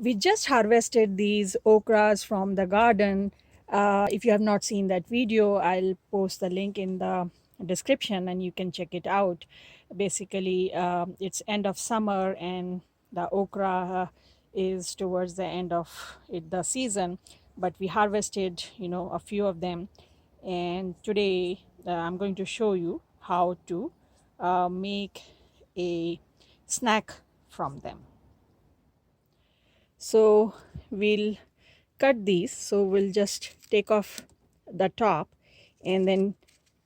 We just harvested these okras from the garden. If you have not seen that video, I'll post the link in the description and you can check it out. Basically, it's end of summer and the okra is towards the end of the season, but we harvested, a few of them. And today I'm going to show you how to make a snack from them. So we'll cut these. So we'll just take off the top and then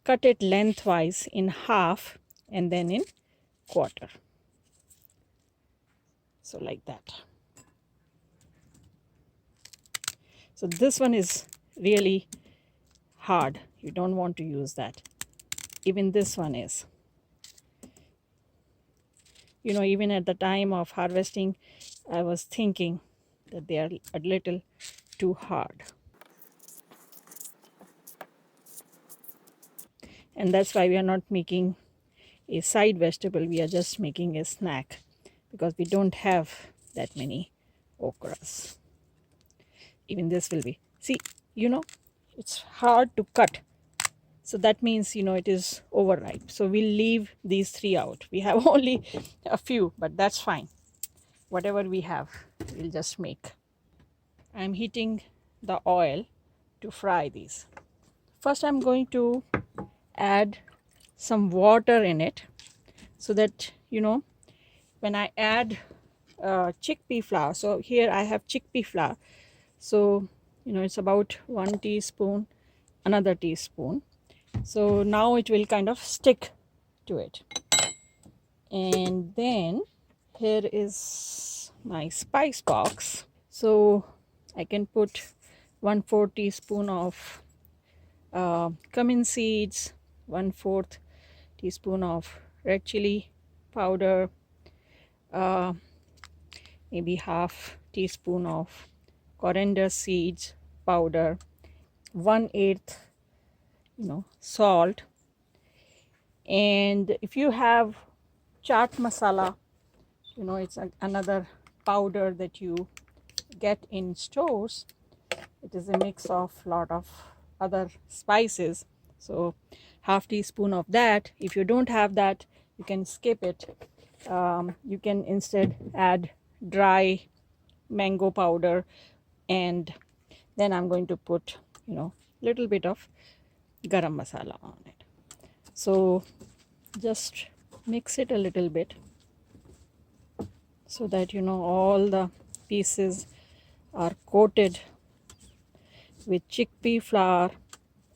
cut it lengthwise in half and then in quarter. So like that. So this one is really hard. You don't want to use that. Even this one is. Even at the time of harvesting, I was thinking that they are a little too hard. And that's why we are not making a side vegetable, we are just making a snack because we don't have that many okras. Even this will be, see, it's hard to cut. So that means, it is overripe. So we'll leave these three out. We have only a few, but that's fine. Whatever we have, we'll just make. I'm heating the oil to fry these. First, I'm going to add some water in it so that, when I add chickpea flour, so here I have chickpea flour. So, it's about 1 teaspoon, another teaspoon. So now it will kind of stick to it. And then here is my spice box. So I can put 1/4 teaspoon of cumin seeds, 1/4 teaspoon of red chili powder, maybe half teaspoon of coriander seeds powder, 1/8 salt. And if you have chaat masala, it's another powder that you get in stores. It is a mix of lot of other spices, so half teaspoon of that. If you don't have that, you can skip it. You can instead add dry mango powder, and then I'm going to put little bit of garam masala on it. So just mix it a little bit so that all the pieces are coated with chickpea flour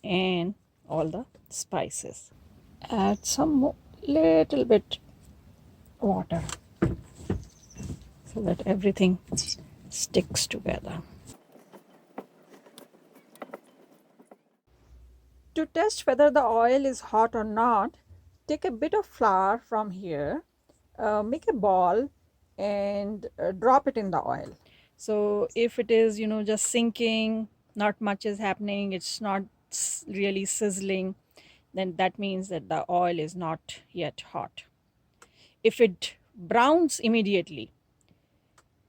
and all the spices. Add some little bit water so that everything sticks together. To test whether the oil is hot or not, take a bit of flour from here, make a ball and drop it in the oil. So if it is, just sinking, not much is happening, it's not really sizzling, then that means that the oil is not yet hot. If it browns immediately,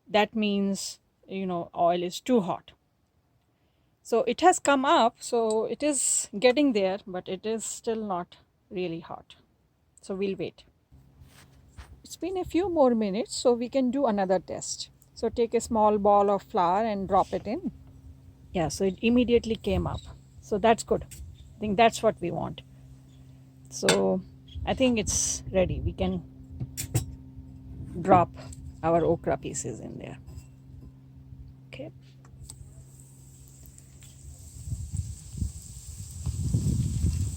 that means, oil is too hot. So it has come up, so it is getting there, but it is still not really hot. So we'll wait. It's been a few more minutes, so we can do another test. So take a small ball of flour and drop it in. Yeah, so it immediately came up. So that's good. I think that's what we want. So I think it's ready. We can drop our okra pieces in there. Okay.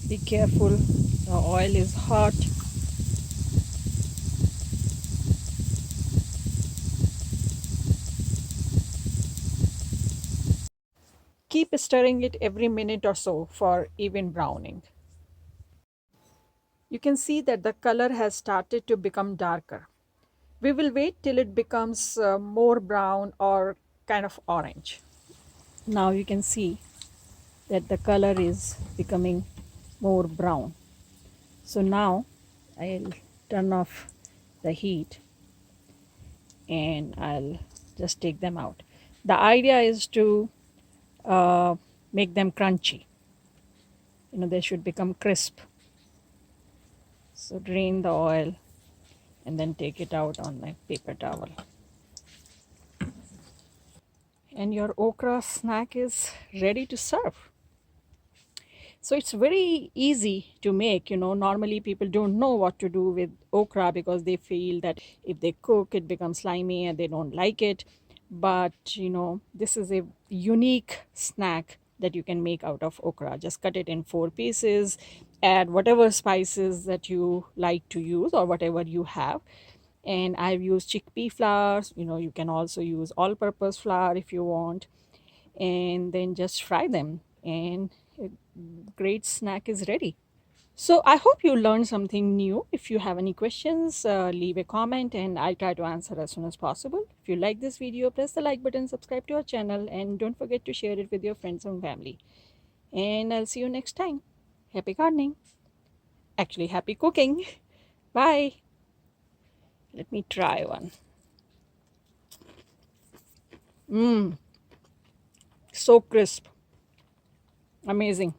Be careful, the oil is hot. Keep stirring it every minute or so for even browning. You can see that the color has started to become darker. We will wait till it becomes more brown or kind of orange. Now you can see that the color is becoming more brown. So now I'll turn off the heat and I'll just take them out. The idea is to uh, make them crunchy. They should become crisp. So drain the oil and then take it out on my paper towel. And your okra snack is ready to serve. So it's very easy to make. Normally people don't know what to do with okra because they feel that if they cook, it becomes slimy and they don't like it. But, this is a unique snack that you can make out of okra. Just cut it in 4 pieces, add whatever spices that you like to use or whatever you have. And I've used chickpea flours. You can also use all purpose flour if you want, and then just fry them, and a great snack is ready. So I hope you learned something new. If you have any questions, leave a comment and I'll try to answer as soon as possible. If you like this video, press the like button, subscribe to our channel, and don't forget to share it with your friends and family. And I'll see you next time. Happy gardening. Actually, happy cooking. Bye. Let me try one. So crisp. Amazing.